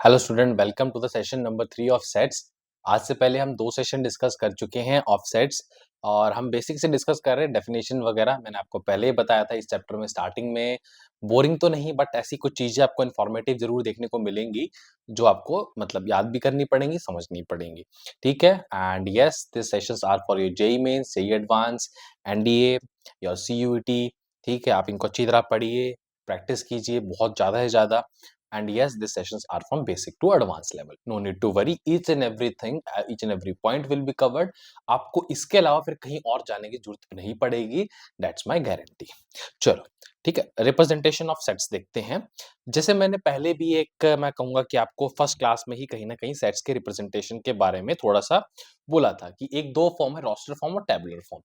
Hello student, welcome to the session number 3 of sets. आज से पहले हम 2 सेशन डिस्कस कर चुके हैं ऑफ सेट्स और हम बेसिक से डिस्कस कर रहे हैं डेफिनेशन वगैरह। मैंने आपको पहले ही बताया था इस चैप्टर में स्टार्टिंग में बोरिंग तो नहीं बट ऐसी कुछ चीज़ें आपको इन्फॉर्मेटिव ज़रूर देखने को मिलेंगी, जो आपको मतलब याद भी करनी पड़ेंगी, समझनी पड़ेंगी। ठीक है? And yes, this sessions are for your JEE mains, JEE advance, NDA, your CUET. ठीक है? आप इनको अच्छी तरह पढ़िए, प्रैक्टिस कीजिए बहुत ज़्यादा से ज़्यादा। And yes, these sessions are from basic to advanced level. No need to worry, each and everything, each and every point will be covered. आपको इसके अलावा फिर कहीं और जाने की जरूरत नहीं पड़ेगी। That's my guarantee. चलो ठीक है, रिप्रेजेंटेशन ऑफ सेट्स देखते हैं। जैसे मैंने पहले भी मैं कहूंगा कि आपको फर्स्ट क्लास में ही कहीं ना कहीं सेट्स के रिप्रेजेंटेशन के बारे में थोड़ा सा बोला था कि एक दो फॉर्म है, रोस्टर फॉर्म और टेबुलर फॉर्म।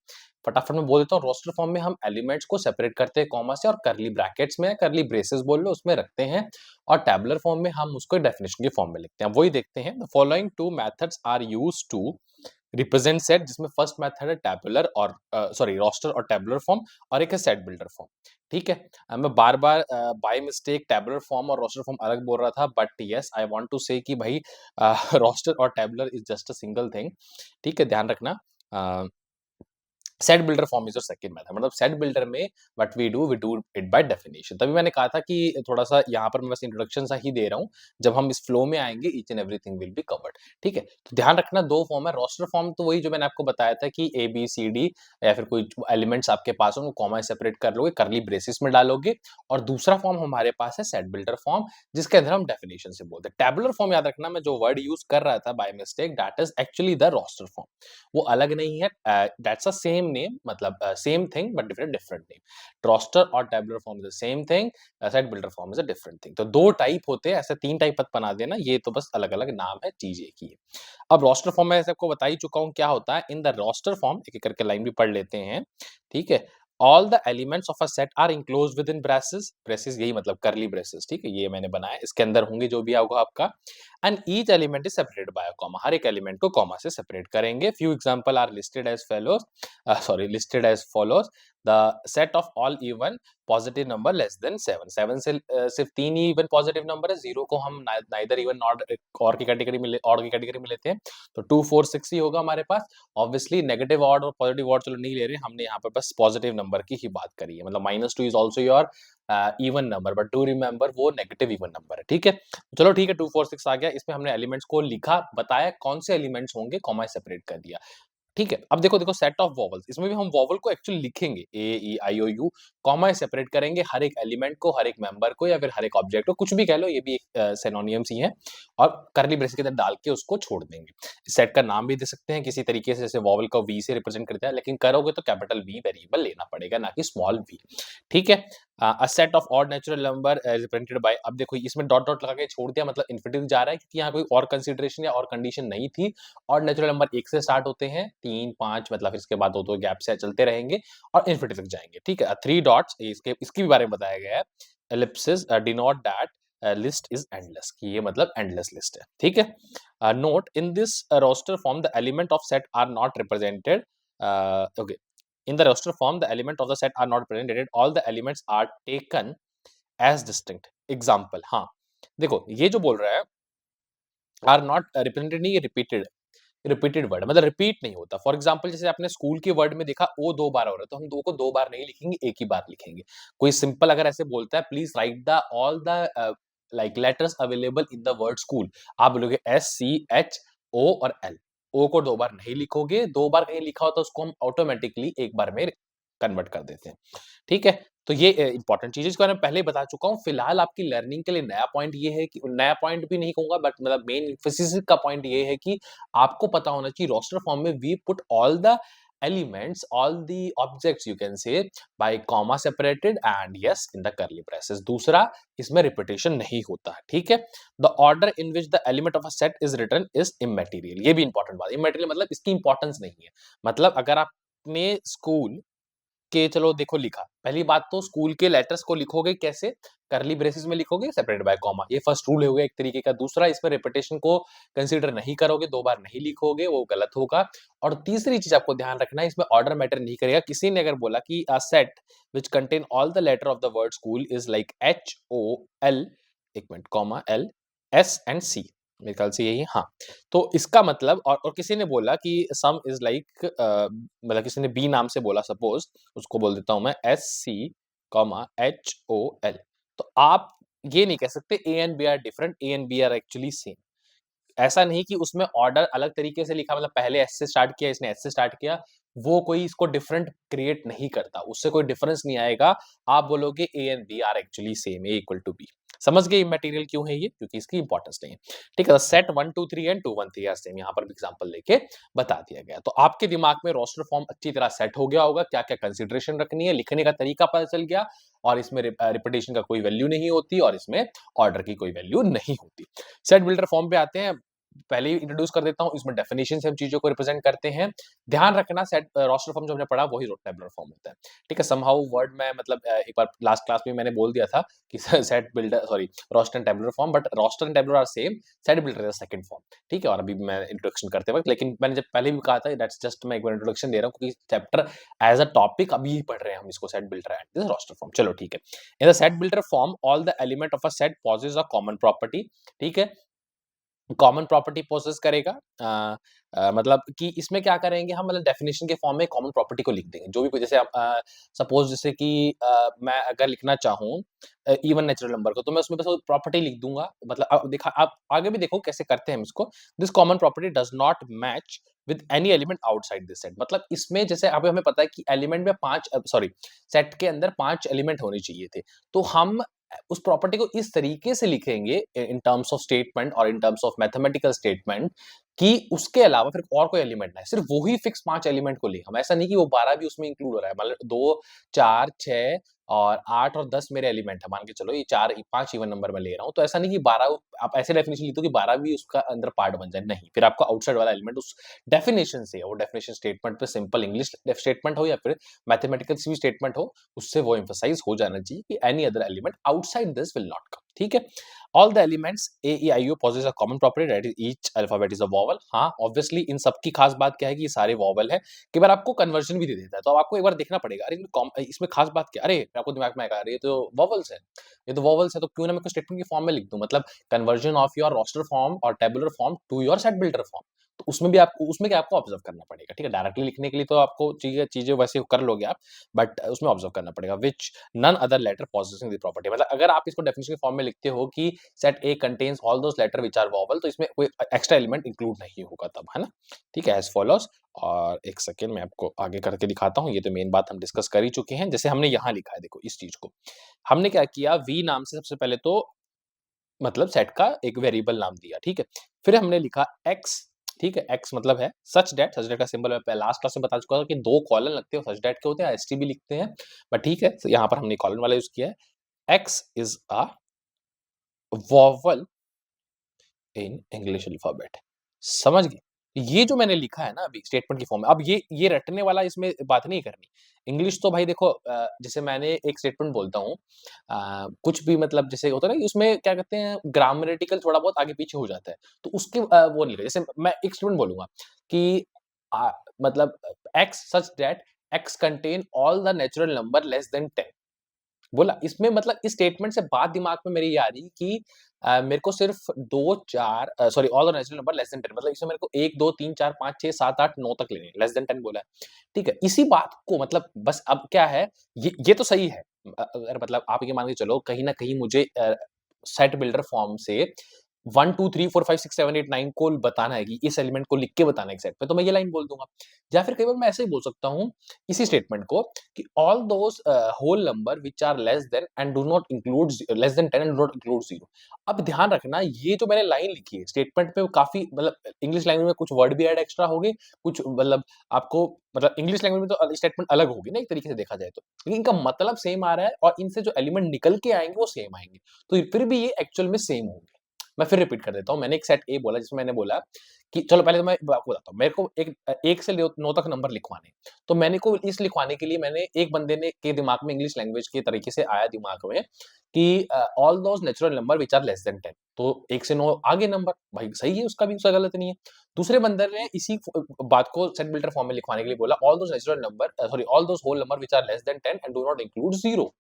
फटाफट में बोल देता हूँ। रोस्टर फॉर्म में हम एलिमेंट्स को सेपरेट करते हैं कॉमा से और करली ब्रैकेट्स में, करली ब्रेसेस बोल लो, उसमें रखते हैं। और टैबुलर फॉर्म में हम उसको डेफिनेशन के फॉर्म में लिखते हैं। वही देखते हैं। The following two methods are used to represent set, जिसमें फर्स्ट मेथड है टैबुलर और सॉरी रोस्टर और टैबुलर फॉर्म, और एक है सेट बिल्डर फॉर्म। ठीक है? मैं बार-बार बाय मिस्टेक टैबुलर फॉर्म और रोस्टर फॉर्म अलग बोल रहा था, but yes I want to say कि भाई रोस्टर और tabular is just a single thing. ठीक है? ध्यान रखना। Set builder form is your second method. मतलब सेट बिल्डर में what we do it by definition. तभी मैंने कहा था कि थोड़ा सा यहाँ पर मैं बस इंट्रोडक्शन सा ही दे रहा हूँ। जब हम इस फ्लो में आएंगे each and everything will be covered. ठीक है? तो ध्यान रखना, दो फॉर्म है। रोस्टर फॉर्म तो वही जो मैंने आपको बताया था कि ए बी सी डी या फिर कोई एलिमेंट्स आपके पास हो, कॉमा सेपरेट कर लोगे, करली ब्रेसिस में डालोगे। और दूसरा फॉर्म हमारे पास है सेट बिल्डर फॉर्म, जिसके अंदर हम डेफिनेशन से बोलते हैं। टैबुलर फॉर्म याद रखना, मैं जो वर्ड यूज कर रहा था by mistake, that is actually the roster form. वो अलग नहीं है, दैट्स अ सेम नेम, मतलब same thing but different different name. Roster और tabular form is the same thing, set builder form is a different thing. तो दो type होते हैं, ऐसे तीन टाइप मत बना देना, ये तो बस अलग अलग नाम है, चीज एक ही है। अब रोस्टर फॉर्म में ऐसे आपको बता ही चुका हूं क्या होता है। इन द रोस्टर फॉर्म, एक एक करके लाइन भी पढ़ लेते हैं। ठीक है? All the elements of a set are enclosed within braces. Braces यही मतलब करली ब्रेसेस। ठीक है? ये मैंने बनाया, इसके अंदर होंगे जो भी होगा आपका। And each element is separated by a comma. हर एक एलिमेंट को कॉमा से सेपरेट करेंगे। Few example are listed as follows. The set of all even positive number less than 7। 7 से सिर्फ 3 ही इवन पॉजिटिव नंबर है। 0 को हम नाइदर इवन नॉट और की कैटेगरी में लेते हैं। तो 2 4 6 ही होगा हमारे पास। ऑब्वियसली नेगेटिव ऑड और पॉजिटिव ऑड चलो नहीं ले रहे, हमने यहाँ पर बस पॉजिटिव नंबर की ही बात करी है। मतलब -2 is also your even number, but do remember वो नेगेटिव इवन नंबर है। ठीक है? चलो ठीक है, 2 4 6 आ गया। इसमें हमने एलिमेंट्स को लिखा, बताया कौन से एलिमेंट्स होंगे, कॉमा सेपरेट कर दिया। ठीक है? अब देखो सेट ऑफ वॉवल्स, इसमें भी हम वॉवल को एक्चुअली लिखेंगे, ए E I O you, comma separate करेंगे हर एक एलिमेंट को, हर एक मेंबर को, या फिर हर एक ऑब्जेक्ट को, कुछ भी कह लो, ये भी एक सिनोनिम्स ही है। और करली ब्रेसेस के अंदर डाल के उसको छोड़ देंगे। सेट का नाम भी दे सकते हैं किसी तरीके से, जैसे वॉवल को वी से रिप्रेजेंट करता है, लेकिन करोगे तो कैपिटल वी वेरिएबल लेना पड़ेगा, ना कि स्मॉल वी। ठीक है? A set of odd natural number represented by, अब देखो इसमें डॉट डॉट लगा के छोड़ दिया, मतलब इन्फिनिटी जा रहा है, क्योंकि यहाँ कोई और कंसीडरेशन या और कंडीशन नहीं थी। ऑड नेचुरल नंबर 1 से स्टार्ट होते हैं, 3 5 मतलब इसके बाद 2 गैप से चलते रहेंगे और इन्फिनिटी तक जाएंगे। ठीक है? 3 डॉट्स, इसके भी बारे में बताया गया है। Ellipsis denote that list is endless, कि ये मतलब एंडलेस लिस्ट है। ठीक है? Note in this roster form the element of set are not represented. Okay, in the roster form the element of the set are not represented, all the elements are taken as distinct example। हाँ, देखो ये जो बोल रहा है are not represented, नहीं, ये repeated word, मतलब रिपीट नहीं होता। फॉर एग्जाम्पल जैसे आपने स्कूल के वर्ड में देखा ओ 2 बार हो रहा है, तो हम दो को 2 बार नहीं लिखेंगे, एक ही बार लिखेंगे। कोई सिंपल अगर ऐसे बोलता है, please right the all the like letters available in the word school, आप बोलोगे SCHO और L। ओ को 2 बार नहीं लिखोगे, 2 बार कहीं लिखा हो तो उसको हम ऑटोमेटिकली एक बार में कन्वर्ट कर देते हैं। ठीक है? तो ये इंपॉर्टेंट चीज़ है, इसको मैं पहले ही बता चुका हूँ। फिलहाल आपकी लर्निंग के लिए नया पॉइंट ये है कि, नया पॉइंट भी नहीं कहूँगा, बट मतलब मेन एम्फेसिस का पॉइंट ये है कि आपको पता होना चाहिए रोस्टर फॉर्म में we put all the elements, all the objects you can say by comma separated and yes in the curly braces। दूसरा, इसमें रिपीटेशन नहीं होता है। ठीक है? the order in which the element of a set is written is immaterial। ये भी important बात, immaterial मतलब इसकी इंपॉर्टेंस नहीं है। मतलब अगर आपने स्कूल के, चलो देखो लिखा, पहली बात तो स्कूल के लेटर्स को लिखोगे कैसे, करली ब्रेसेस में लिखोगे सेपरेटेड बाय कॉमा, ये फर्स्ट रूल हो गया एक तरीके का। दूसरा, इसमें रिपीटेशन को कंसीडर नहीं करोगे, 2 बार नहीं लिखोगे, वो गलत होगा। और तीसरी चीज आपको ध्यान रखना है, इसमें ऑर्डर मैटर नहीं करेगा। किसी ने अगर बोला कि a set which contain all the letter of the word school is like HOL, एक मिनट, comma L, S and C, मेरे ख्याल से यही, हाँ। तो इसका मतलब, और किसी ने बोला कि सम इज लाइक, मतलब किसी ने बी नाम से बोला, सपोज उसको बोल देता हूं मैं S C comma H O L. तो आप ये नहीं कह सकते A and B are different, A and B are actually same. ऐसा नहीं कि उसमें ऑर्डर अलग तरीके से लिखा, मतलब पहले एस से स्टार्ट किया, इसने एस से स्टार्ट किया, वो कोई इसको डिफरेंट क्रिएट नहीं करता, उससे कोई डिफरेंस नहीं आएगा। आप बोलोगे A and B are actually same, A equal to B. समझ गए इमैटेरियल क्यों है ये? क्योंकि इसकी इंपॉर्टेंस नहीं है। ठीक है, सेट 1 2 3 एंड 2 1 3 आर सेम, यहाँ पर भी एग्जांपल लेके बता दिया गया। तो आपके दिमाग में रोस्टर फॉर्म अच्छी तरह सेट हो गया होगा, क्या क्या कंसिडरेशन रखनी है, लिखने का तरीका पता चल गया, और इसमें रिपीटेशन का कोई वैल्यू नहीं होती, और इसमें ऑर्डर की कोई वैल्यू नहीं होती। सेट बिल्डर फॉर्म पे आते हैं, पहले ही इंट्रोड्यूस कर देता हूँ, इसमें डेफिनेशन से हम चीजों को रिप्रेजेंट करते हैं। ध्यान रखना, सेट रोस्टर फॉर्म जो हमने पढ़ा वही टेबुलर फॉर्म होता है। ठीक है, समहाउ वर्ड में, मतलब एक बार लास्ट क्लास में मैंने बोल दिया था कि set builder, sorry, roster and tabular form, but roster and tabular are same, set builder is second form. ठीक है, और अभी मैं इंट्रोडक्शन करते वक्त, लेकिन मैंने जब पहले भी कहा था, दैट्स जस्ट मैं एक बार इंट्रोडक्शन दे रहा हूँ, क्योंकि चैप्टर एज अ टॉपिक अभी ही पढ़ रहे हैं हम इसको, set builder and this roster form. चलो ठीक है, in the set builder form all the element of a set possess a common property. ठीक है, कॉमन प्रॉपर्टी पोसेस करेगा, मतलब कि इसमें क्या करेंगे हम, मतलब डेफिनेशन के फॉर्म में कॉमन प्रॉपर्टी को लिख देंगे, जो भी जैसे सपोज जैसे कि मैं अगर लिखना चाहूँ इवन नेचुरल नंबर को, तो मैं उसमें बस प्रॉपर्टी लिख दूंगा। मतलब देखा, आप आगे भी देखो कैसे करते हैं हम इसको। This common property does not match with any element outside this set. मतलब इसमें जैसे अभी हमें पता है कि एलिमेंट में पांच, सॉरी, सेट के अंदर 5 एलिमेंट होने चाहिए थे, तो हम उस प्रॉपर्टी को इस तरीके से लिखेंगे इन टर्म्स ऑफ स्टेटमेंट और in terms of mathematical statement, कि उसके अलावा फिर और कोई एलिमेंट ना है, सिर्फ वो ही फिक्स 5 एलिमेंट को ले। हम ऐसा नहीं कि वो 12 भी उसमें इंक्लूड हो रहा है, मतलब 2 4 6 और 8 और 10 मेरे एलिमेंट है, मान के चलो ये 4 5 इवन नंबर मैं ले रहा हूँ, तो ऐसा नहीं कि 12 आप ऐसे डेफिनेशन लिख दो कि 12 भी उसका अंदर पार्ट बन जाए, नहीं, फिर आपका आउटसाइड वाला एलिमेंट उस डेफिनेशन से, वो डेफिनेशन स्टेटमेंट पे सिंपल इंग्लिश स्टेटमेंट हो या फिर मैथमेटिकल भी स्टेटमेंट हो, उससे वो एम्फसाइज हो जाना चाहिए कि any other element outside this will not come. ठीक है, all the elements A E I O possess a common property that is each alphabet is a vowel। हाँ, ऑब्वियसली इन सब की खास बात क्या है कि ये सारे वॉवल है। कई बार आपको कन्वर्जन भी दे देता है, तो अब आपको एक बार देखना पड़ेगा, अरे इसमें खास बात क्या, अरे आपको दिमाग में आएगा, अरे ये तो वॉवल्स है, ये तो वॉवल्स है, तो क्यों ना मैं स्टेटमेंट की फॉर्म में लिख दूं, मतलब conversion of your roster form और tabular form to your set builder form. तो उसमें भी आपको, उसमें क्या आपको ऑब्जर्व करना पड़ेगा। ठीक है, डायरेक्टली लिखने के लिए तो आपको चीजें चीजें वैसे कर लोगे आप, बट उसमें ऑब्जर्व करना पड़ेगा which none other letter possessing the property. मतलब अगर आप इसको डेफिनेशन के फॉर्म में लिखते हो कि set A contains all those letter which are vowel, तो इसमें कोई एक्स्ट्रा एलिमेंट इंक्लूड नहीं होगा तब, है ना। ठीक है, एज फॉलोज। और एक सेकेंड मैं आपको आगे करके दिखाता हूँ, ये तो मेन बात हम डिस्कस कर ही चुके हैं। जैसे हमने यहाँ लिखा है, देखो इस चीज को हमने क्या किया, वी नाम से सबसे पहले तो मतलब सेट का एक वेरिएबल नाम दिया। ठीक है, फिर हमने लिखा एक्स। ठीक है, एक्स मतलब है सच डेट का सिंबल मैं लास्ट क्लास में बता चुका था कि 2 कॉलन लगते हैं, सच डेट के होते हैं, एसटी भी लिखते हैं, बट ठीक है, तो यहाँ पर हमने कॉलन वाला यूज किया है। X is a vowel in English alphabet. समझ गए? ये जो मैंने लिखा है ना अभी स्टेटमेंट की फॉर्म में, अब ये रटने वाला इसमें बात नहीं करनी। इंग्लिश तो भाई देखो, जैसे मैंने एक स्टेटमेंट बोलता हूँ, कुछ भी मतलब जैसे होता है ना कि उसमें क्या कहते हैं, ग्रामेटिकल थोड़ा बहुत आगे पीछे हो जाता है, तो उसके वो नहीं, जैसे मैं एक स्टेटमेंट बोलूंगा कि अ, मतलब x such that x contain all the natural number less than 10। बोला इसमें, मतलब इस स्टेटमेंट से बात दिमाग में मेरी ये आ रही कि मेरे को सिर्फ 2 4 sorry all the natural number less than 10, मतलब इसमें मेरे को 1 2 3 4 5 6 7 8 9 तक लेने हैं, लेस देन 10 बोला है। ठीक है, इसी बात को मतलब बस अब क्या है, ये तो सही है। अगर मतलब आप ये मान के चलो कहीं न कहीं मुझे सेट बिल्डर फॉर्म से 1 2 3 4 5 6 7 8 9 को बताना है कि इस एलिमेंट को लिख के बताना है एक सेट पे, तो मैं ये लाइन बोल दूँगा। या फिर कई बार मैं ऐसे ही बोल सकता हूँ इसी स्टेटमेंट को कि all those whole number which are less than and do not include less than 10 and do not include 0। अब ध्यान रखना, ये जो मैंने लाइन लिखी है स्टेटमेंट पे, वो काफ़ी मतलब इंग्लिश लैंग्वेज में कुछ वर्ड भी ऐड एक्स्ट्रा हो गए, कुछ मतलब आपको मतलब इंग्लिश लैंग्वेज में तो स्टेटमेंट अलग होगी ना एक तरीके से देखा जाए तो। लेकिन इनका मतलब सेम आ रहा है और इनसे जो एलिमेंट निकल के आएँगे वो सेम आएँगे। तो फिर भी ये एक्चुअल में सेम होंगे। मैं फिर रिपीट कर देता हूँ, मैंने एक सेट ए बोला जिसमें मैंने बोला कि चलो पहले तो मैं आपको बताता हूँ, मेरे को एक 1 से 9 तक नंबर लिखवाने हैं। तो मैंने को इस लिखवाने के लिए मैंने एक बंदे ने के दिमाग में इंग्लिश लैंग्वेज के तरीके से आया दिमाग में कि all those natural number which are less than 10। तो 1 से 9 आगे नंबर, भाई सही है उसका भी, उसका गलत नहीं है। दूसरे बंदे ने इसी बात को सेट बिल्डर फॉर्म में लिखवाने के लिए बोला all those natural number sorry all those whole number which are less than 10 and do not include 0।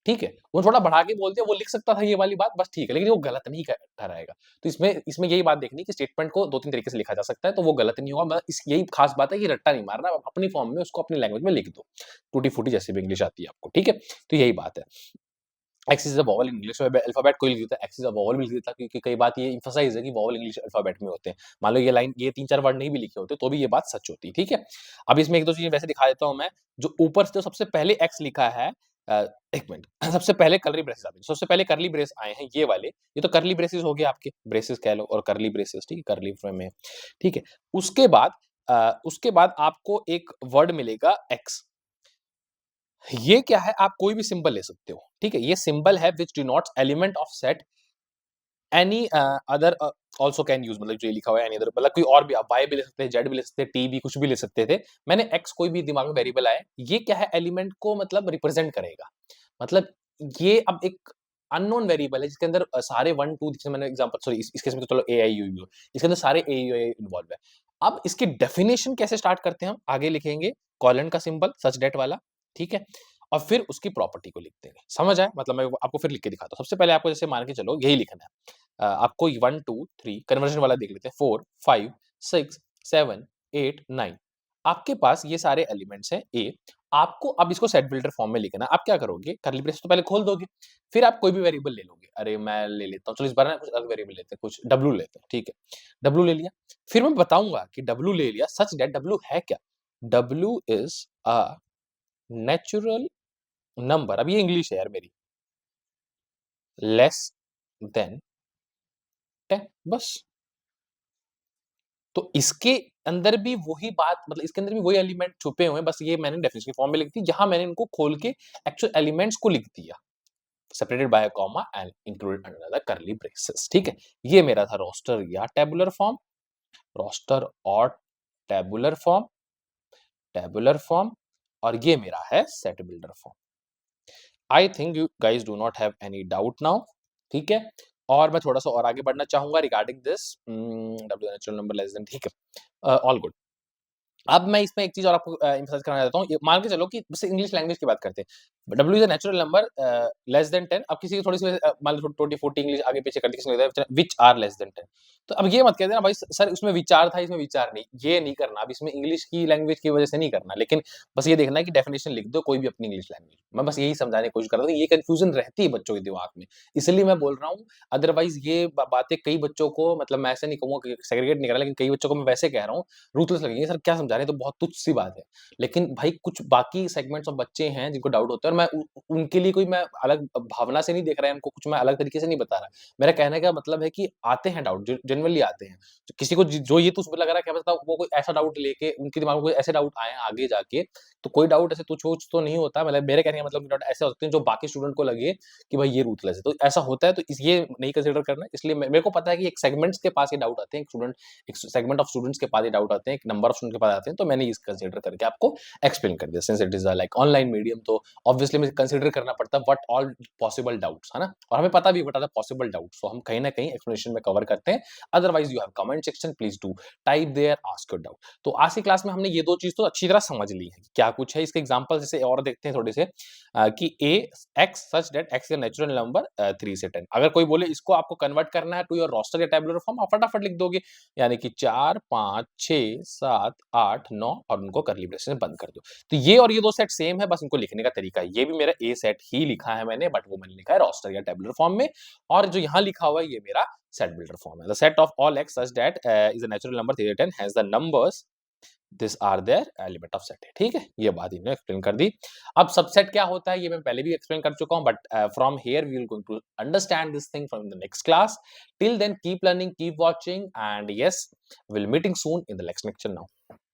ठीक है, वो थोड़ा बढ़ा के बोलते हैं, वो लिख सकता था ये वाली बात, बस ठीक है, लेकिन वो गलत नहीं ठहराएगा। तो इसमें यही बात देखनी कि स्टेटमेंट को 2-3 तरीके से लिखा जा सकता है, तो वो गलत नहीं होगा। यही खास बात है कि रट्टा नहीं मारना, अपनी फॉर्म में उसको अपनी लैंग्वेज में लिख दो, टूटी-फूटी जैसे भी इंग्लिश आती है आपको, ठीक है? तो यही बात है। X is a vowel in English में अल्फाबेट कोई लिख देता है, एक्स इज अ वॉवल भी लिख देता है, क्योंकि कई बात ये एम्फसाइज है कि वॉवल इंग्लिश अल्फाबेट में होते हैं। मान लो ये लाइन, ये 3-4 वर्ड नहीं भी लिखे होते, तो भी ये बात सच होती है, ठीक है? अब इसमें 1-2 चीजें वैसे दिखा देता हूँ मैं, जो ऊपर से जो सबसे पहले एक्स लिखा है, एक मिनट, सबसे पहले कर्ली ब्रेसेस आते हैं, सबसे पहले कर्ली ब्रेस आए हैं ये वाले, ये तो कर्ली ब्रेसेस हो गए आपके, ब्रेसेस कह लो और कर्ली ब्रेसेस, ठीक है, कर्ली में, ठीक है? उसके बाद आपको एक वर्ड मिलेगा एक्स। ये क्या है, आप कोई भी सिंबल ले सकते हो, ठीक है? ये सिंबल है which denotes element of set any other also can use, मतलब जो ये लिखा हुआ है एनी अदर, मतलब कोई और भी, आप वाई भी ले सकते हैं, जेड भी ले सकते हैं, टी भी, कुछ भी ले सकते थे। मैंने एक्स, कोई भी दिमाग में वेरिएबल आए, ये क्या है, एलिमेंट को मतलब रिप्रेजेंट करेगा। मतलब ये अब एक अननोन वेरिएबल है जिसके अंदर सारे 1 2, जैसे मैंने एग्जांपल, सॉरी इस केस में तो चलो ए आई यू यू, इसके अंदर सारे ए यू इन्वॉल्व है। अब इसकी डेफिनेशन कैसे स्टार्ट करते हैं हम, आगे लिखेंगे कॉलन का सिंबल सच दैट वाला, ठीक है? और फिर उसकी प्रॉपर्टी को लिख देंगे। समझ आया? मतलब मैं आपको फिर लिख के दिखाता हूँ। सबसे पहले आपको जैसे मान के चलो यही लिखना है। आपको 1 2 3 कन्वर्जन वाला देख लेते हैं, 4 5 6 7 8 9, आपके पास ये सारे एलिमेंट्स हैं ए। आपको अब इसको सेट बिल्डर फॉर्म में लिखना है। आप क्या करोगे, कर्ली ब्रेस तो पहले खोल दोगे, फिर आप कोई भी वेरिएबल ले लोगे। अरे मैं ले लेता हूँ, चलो इस बार ना कुछ अलग वेरिएबल लेते हैं, कुछ डब्ल्यू लेते हैं, ठीक है? डब्ल्यू ले लिया, फिर मैं बताऊंगा कि डब्ल्यू ले लिया सच दैट डब्ल्यू है क्या। W is a natural number, अब ये इंग्लिश है यार मेरी, लेस देन 10, बस। तो इसके अंदर भी वही बात, मतलब इसके अंदर भी वही एलिमेंट छुपे हुए हैं, बस ये मैंने डेफिनेशन की फॉर्म में लिख दी, जहां मैंने इनको खोल के एक्चुअल एलिमेंट्स को लिख दिया, separated by a comma and included under the curly braces, ठीक है? ये मेरा था रोस्टर या टेबुलर फॉर्म, रोस्टर और टेबुलर फॉर्म, टेबुलर फॉर्म, और ये मेरा है set builder form. I think you guys do not have any doubt now, ठीक है? और मैं थोड़ा सा और आगे बढ़ना चाहूंगा regarding this, W natural number less then, ठीक है? All good. अब मैं इसमें एक चीज और आपको एम्फसाइज करना चाहता हूँ, मान के चलो कि जैसे इंग्लिश लैंग्वेज की बात करते हैं, W is a natural number less than 10। अब किसी की थोड़ी सी मान लो 20 40 इंग्लिश आगे पीछे कर दी, विच आर लेस देन 10, तो अब ये मत कह देना भाई सर उसमें विचार था, इसमें विचार नहीं, ये नहीं करना। अब इसमें इंग्लिश की लैंग्वेज की वजह से नहीं करना, लेकिन बस ये देखना है कि डेफिनेशन लिख दो कोई भी अपनी इंग्लिश लैंग्वेज। मैं बस यही समझाने की कोशिश कर रहा हूँ, ये कंफ्यूजन रहती है बच्चों के दिमाग में, इसलिए मैं बोल रहा हूँ। अदरवाइज ये बातें कई बच्चों को, मतलब मैं ऐसे नहीं कहूंगा कि सेग्रीगेट नहीं कर रहा, लेकिन कई बच्चों को मैं वैसे कह रहा हूँ रूथलेस लगेंगे, सर क्या समझा रहे हैं, तो बहुत तुच्छ सी बात है। लेकिन भाई कुछ बाकी सेगमेंट्स ऑफ बच्चे हैं जिनको डाउट होता है, और मैं उनके लिए कोई मैं अलग भावना से नहीं देख रहा है, उनको कुछ मैं अलग तरीके से नहीं बता रहा। मेरा कहने का मतलब है कि आते हैं डाउट, जेन्युइनली आते हैं। तो किसी को जो ये तुच्छ लग रहा है, क्या पता वो कोई ऐसा डाउट लेके उनके दिमाग में कोई ऐसे डाउट आए आगे जाके, तो कोई डाउट ऐसे तुच्छ तो नहीं होता। मतलब मेरे कहने का मतलब डाउट ऐसे हो सकते हैं जो बाकी स्टूडेंट को लगे कि भाई ये रूथलेस है, तो ऐसा होता है, तो ये नहीं कंसिडर करना। इसलिए मेरे को पता है कि एक सेगमेंट्स के पास ये डाउट आते हैं, एक सेगमेंट ऑफ स्टूडेंट्स के पास ये डाउट आते हैं, एक नंबर ऑफ स्टूडेंट के पास आते हैं, तो मैंने इस कंसिडर करके आपको एक्सप्लेन कर दिया। Since it is like online medium, तो ऑब्वियसली मुझे कंसिडर करना पड़ता है व्हाट ऑल पॉसिबल डाउट्स, है ना? और हमें पता भी what are the possible doubts, तो हम कहीं ना कहीं एक्सप्लेनेशन में कवर करते हैं। Otherwise you have comment section, please do type there, ask your doubt. तो आज की क्लास में हमने ये दो चीज तो अच्छी तरह समझ ली है, क्या कुछ है। इसके एग्जांपल जैसे और देखते हैं थोड़े से, कि A X such that X is natural number 3 से 10। अगर कोई बोले इसको आपको कन्वर्ट करना है टू योर रोस्टर या टेबुलर फॉर्म, आप फटाफट लिख दोगे, यानी कि 4 5 6 7 8 9, और उनको कर्ली ब्रेसेस में बंद कर दो। तो ये और ये दो सेट सेम है, बस इनको लिखने का तरीका है। ये भी मेरा ए सेट ही लिखा है मैंने, बट वो मैंने लिखा है रोस्टर या टेबुलर फॉर्म में, और जो यहाँ लिखा हुआ है ये मेरा सेट बिल्डर फॉर्म है। The set of all X such that is a natural number 3 से 10 has the numbers this are their element of set है, ठीक है? ये बात इन्होंने एक्सप्लेन कर दी। अब सबसेट क्या होता है ये मैं पहले भी एक्सप्लेन कर चुका हूं, but from here we will going to understand this thing from the next class. Till then keep learning, keep watching, and yes, will meeting soon in the next lecture now.